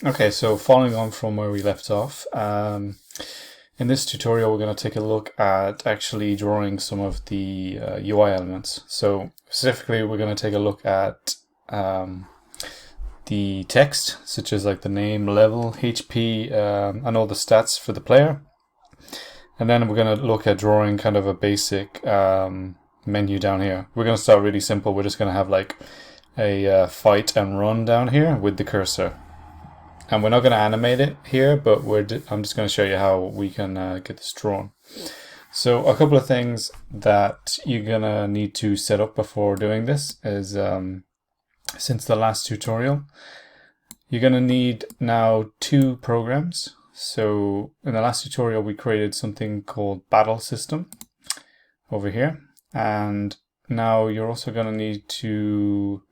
Okay, so following on from where we left off, in this tutorial we're going to take a look at actually drawing some of the UI elements. So specifically we're going to take a look at the text, such as like the name, level, HP, and all the stats for the player. And then we're going to look at drawing kind of a basic menu down here. We're going to start really simple. We're just going to have like a fight and run down here with the cursor. And we're not going to animate it here, but I'm just going to show you how we can get this drawn. So a couple of things that you're going to need to set up before doing this is, since the last tutorial, you're going to need now two programs. So in the last tutorial, we created something called Battle System over here. And now you're also going to need to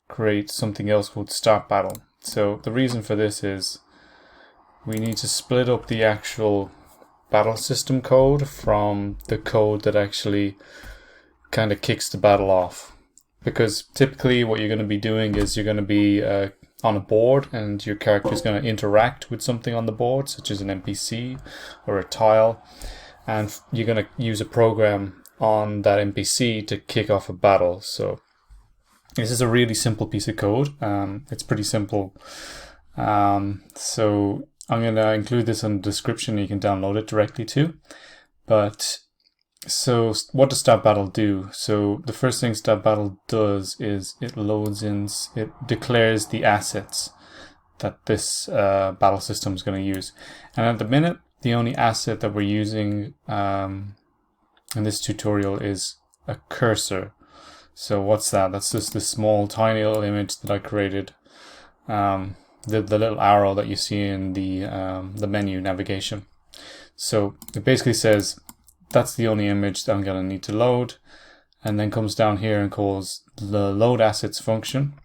create something else called Start Battle. So the reason for this is we need to split up the actual battle system code from the code that actually kind of kicks the battle off. Because typically what you're going to be doing is you're going to be on a board and your character is going to interact with something on the board, such as an NPC or a tile, and you're going to use a program on that NPC to kick off a battle. So this is a really simple piece of code. It's pretty simple. So I'm going to include this in the description. You can download it directly too. But so what does Start Battle do? So the first thing Start Battle does is it declares the assets that this battle system is going to use. And at the minute, the only asset that we're using in this tutorial is a cursor. So what's that? That's just this small, tiny little image that I created. The little arrow that you see in the menu navigation. So it basically says that's the only image that I'm going to need to load, and then comes down here and calls the load assets function,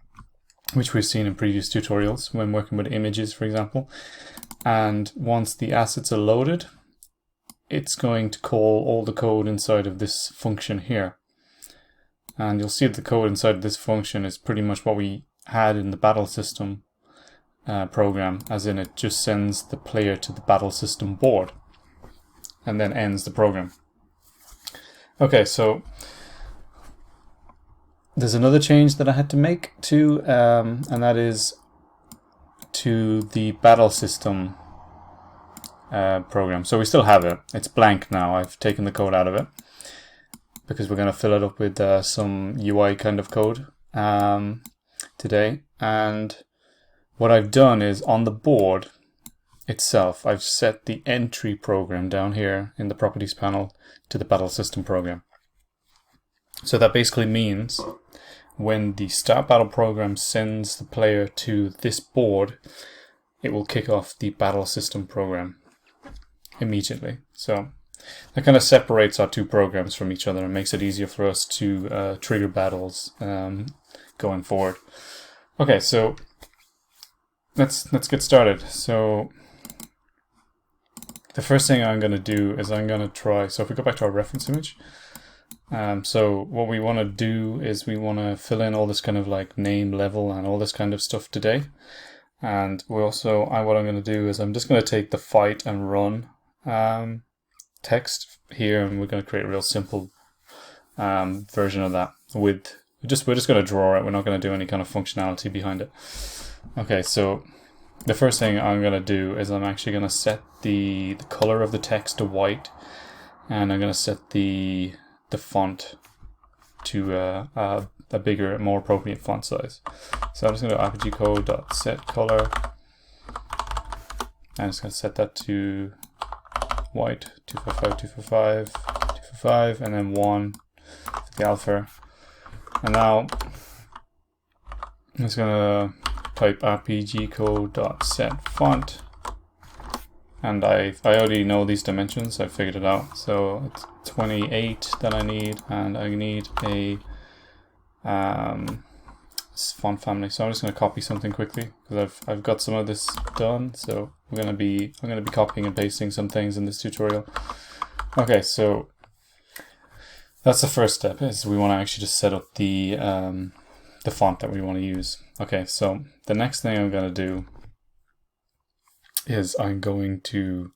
which we've seen in previous tutorials when working with images, for example. And once the assets are loaded, it's going to call all the code inside of this function here. And you'll see that the code inside this function is pretty much what we had in the battle system program, as in it just sends the player to the battle system board and then ends the program. Okay, so there's another change that I had to make too, and that is to the battle system program. So we still have it. It's blank now. I've taken the code out of it, because we're going to fill it up with some UI kind of code today. And what I've done is on the board itself, I've set the entry program down here in the properties panel to the battle system program. So that basically means when the Start Battle program sends the player to this board, it will kick off the battle system program immediately. So that kind of separates our two programs from each other and makes it easier for us to trigger battles going forward. Okay, so let's get started. So the first thing I'm going to do is I'm going to try, so if we go back to our reference image, so what we want to do is we want to fill in all this kind of like name, level, and all this kind of stuff today. And we also, what I'm going to do is I'm just going to take the fight and run text here, and we're going to create a real simple version of that with we're just going to draw it. We're not going to do any kind of functionality behind it. Okay, so the first thing I'm going to do is I'm actually going to set the color of the text to white, and I'm going to set the font to a bigger, more appropriate font size. So I'm just going to go apgcode.setColor, and I'm just going to set that to white, 245, 245, 245, and then 1 for the alpha. And now I'm just going to type rpgcode.setFont, and I already know these dimensions, I figured it out. So it's 28 that I need, and I need a font family. So I'm just going to copy something quickly because I've got some of this done. So I'm going to be copying and pasting some things in this tutorial. Okay, so that's the first step, is we want to actually just set up the font that we want to use. Okay, so the next thing I'm going to do is I'm going to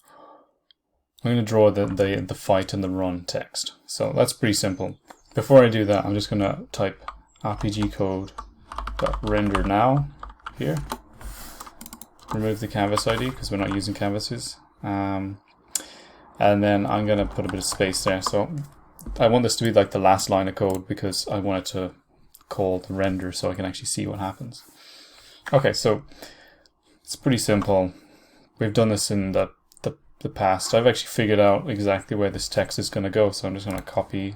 draw the fight and the run text. So that's pretty simple. Before I do that, I'm just going to type RPG code.render now here. Remove the canvas ID because we're not using canvases. And then I'm going to put a bit of space there. So I want this to be like the last line of code because I want it to call the render so I can actually see what happens. Okay, so it's pretty simple. We've done this in the past. I've actually figured out exactly where this text is going to go, so I'm just going to copy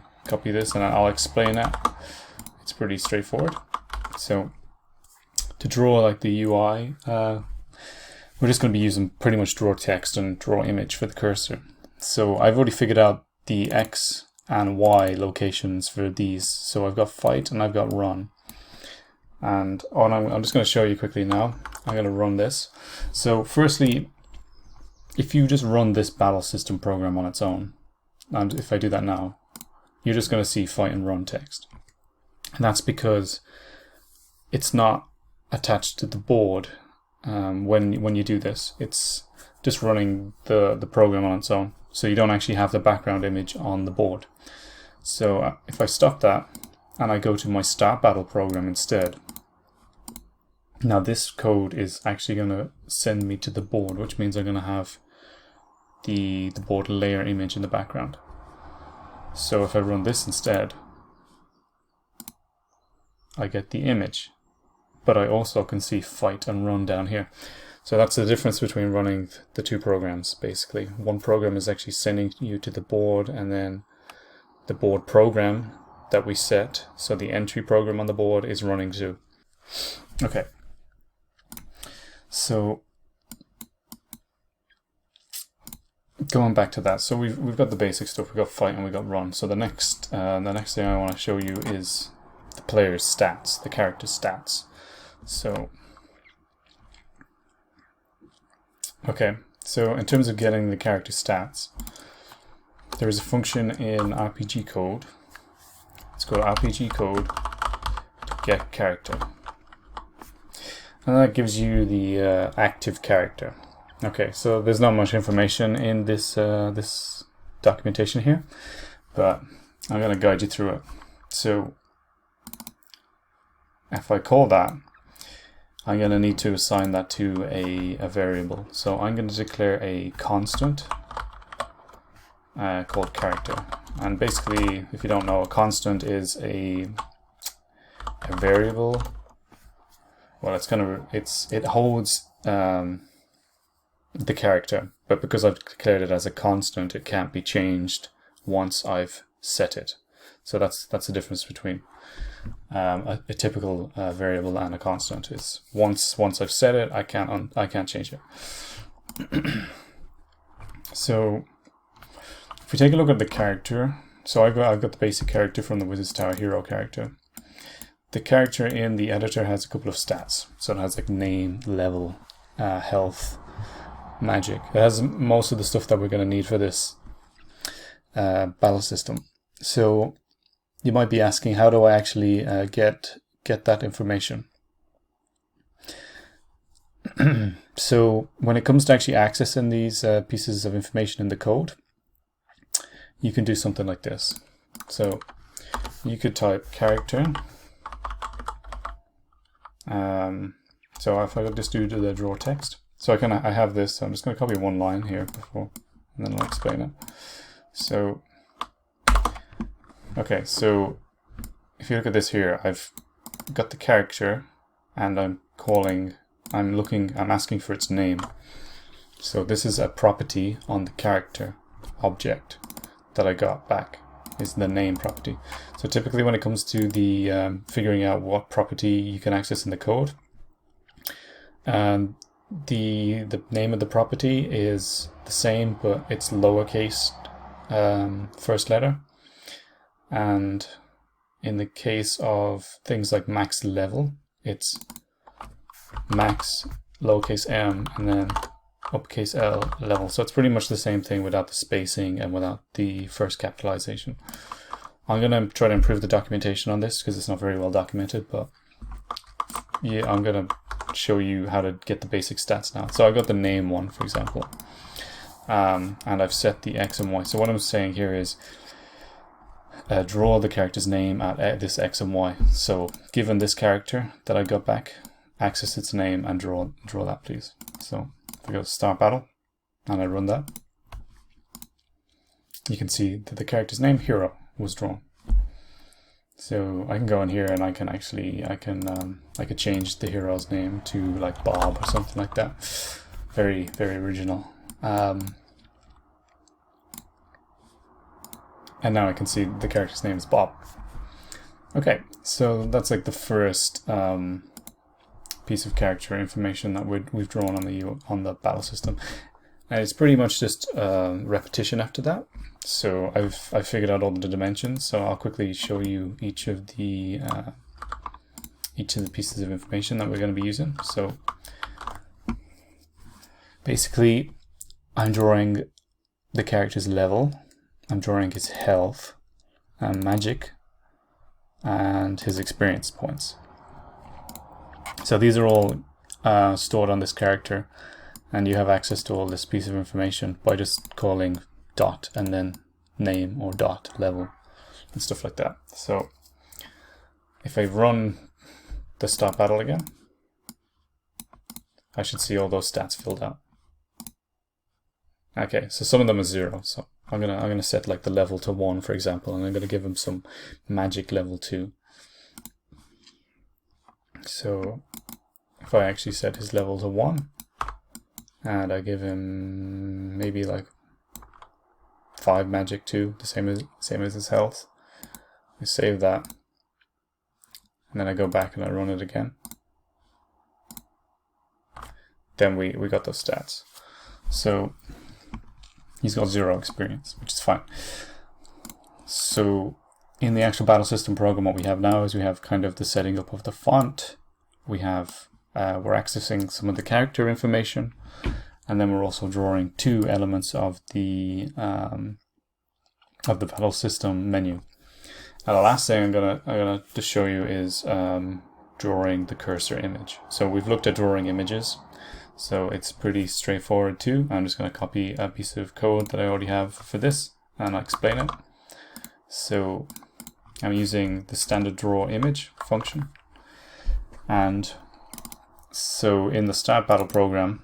this and I'll explain it. It's pretty straightforward. So to draw like the UI, we're just going to be using pretty much draw text and draw image for the cursor. So I've already figured out the X and Y locations for these. So I've got fight and I've got run. And I'm just going to show you quickly now. I'm going to run this. So firstly, if you just run this battle system program on its own, and if I do that now, you're just going to see fight and run text. And that's because it's not attached to the board when you do this. It's just running the program on its own. So you don't actually have the background image on the board. So if I stop that and I go to my start battle program instead, now this code is actually going to send me to the board, which means I'm going to have the board layer image in the background. So if I run this instead, I get the image, but I also can see fight and run down here. So that's the difference between running the two programs, basically. One program is actually sending you to the board, and then the board program that we set, so the entry program on the board, is running too. Okay. So going back to that, so we've got the basic stuff. We've got fight and we've got run. So the next thing I want to show you is the player's stats, the character stats. So okay, so in terms of getting the character stats, there is a function in RPG code. Let's go to RPG code to get character. And that gives you the active character. Okay, so there's not much information in this this documentation here, but I'm going to guide you through it. So if I call that, I'm going to need to assign that to a variable. So I'm going to declare a constant called character. And basically, if you don't know, a constant is a variable. Well, it holds the character, but because I've declared it as a constant, it can't be changed once I've set it. So that's the difference between a typical variable and a constant. Is once I've set it, I can't change it. So if we take a look at the character, so I've got the basic character from the Wizard's Tower hero character. The character in the editor has a couple of stats. So it has like name, level, health, magic. It has most of the stuff that we're going to need for this battle system. So you might be asking, how do I actually get that information? So when it comes to actually accessing these pieces of information in the code, you can do something like this. So you could type character. So if I just do the draw text, so I have this. So I'm just going to copy one line here before, and then I'll explain it. So okay, so if you look at this here, I've got the character, and I'm asking for its name. So this is a property on the character object that I got back, is the name property. So typically when it comes to the figuring out what property you can access in the code, the name of the property is the same, but it's lowercase first letter. And in the case of things like max level, it's max lowercase m and then uppercase L level. So it's pretty much the same thing without the spacing and without the first capitalization. I'm going to try to improve the documentation on this because it's not very well documented, but yeah, I'm going to show you how to get the basic stats now. So I've got the name one, for example, and I've set the X and Y. So what I'm saying here is draw the character's name at this X and Y. So given this character that I got back, access its name and draw that, please. So if I go to start battle and I run that, you can see that the character's name, Hero, was drawn. So I can go in here and I can change the hero's name to like Bob or something like that. Very, very original. And now I can see the character's name is Bob. Okay, so that's like the first piece of character information that we've drawn on the battle system. And it's pretty much just repetition after that. So I've figured out all the dimensions. So I'll quickly show you each of the pieces of information that we're going to be using. So basically, I'm drawing the character's level. I'm drawing his health and magic and his experience points. So these are all stored on this character, and you have access to all this piece of information by just calling dot and then name or dot level and stuff like that. So if I run the start battle again, I should see all those stats filled out. Okay, so some of them are 0, so I'm gonna set like the level to 1, for example, and I'm gonna give him some magic level 2. So if I actually set his level to 1 and I give him maybe like 5 magic 2, the same as his health, I save that, and then I go back and I run it again. Then we got those stats. So he's got 0 experience, which is fine. So in the actual battle system program, what we have now is we have kind of the setting up of the font. We have we're accessing some of the character information, and then we're also drawing 2 elements of the battle system menu. And the last thing I'm gonna just show you is drawing the cursor image. So we've looked at drawing images. So it's pretty straightforward too. I'm just going to copy a piece of code that I already have for this and I'll explain it. So I'm using the standard draw image function. And so in the start battle program,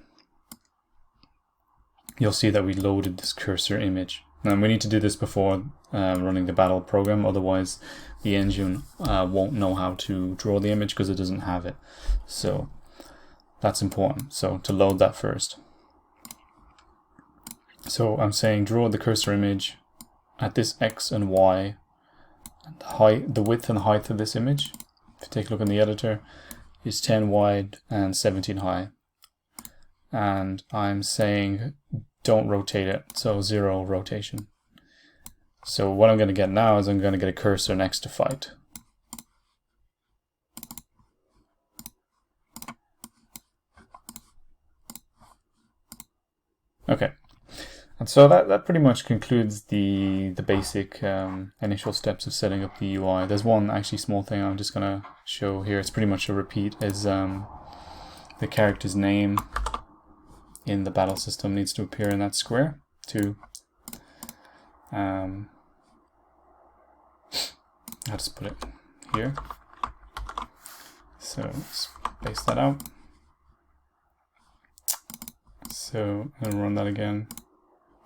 you'll see that we loaded this cursor image. And we need to do this before running the battle program, otherwise the engine won't know how to draw the image because it doesn't have it. So that's important. So to load that first. So I'm saying draw the cursor image at this X and Y, and the width and height of this image, if you take a look in the editor, is 10 wide and 17 high. And I'm saying don't rotate it, so 0 rotation. So what I'm going to get now is I'm going to get a cursor next to fight. Okay, and so that pretty much concludes the basic initial steps of setting up the UI. There's one actually small thing I'm just going to show here. It's pretty much a repeat, is the character's name in the battle system needs to appear in that square too. I'll just put it here. So let's space that out. So I'm gonna run that again,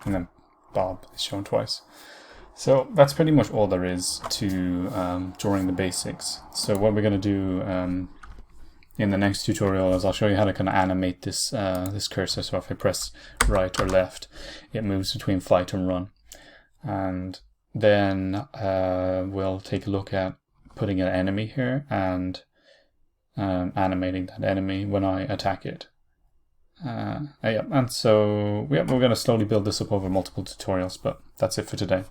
and then Bob is shown twice. So that's pretty much all there is to drawing the basics. So what we're gonna do in the next tutorial is I'll show you how to kind of animate this this cursor. So if I press right or left, it moves between fight and run. And then we'll take a look at putting an enemy here and animating that enemy when I attack it. And so we're going to slowly build this up over multiple tutorials, but that's it for today.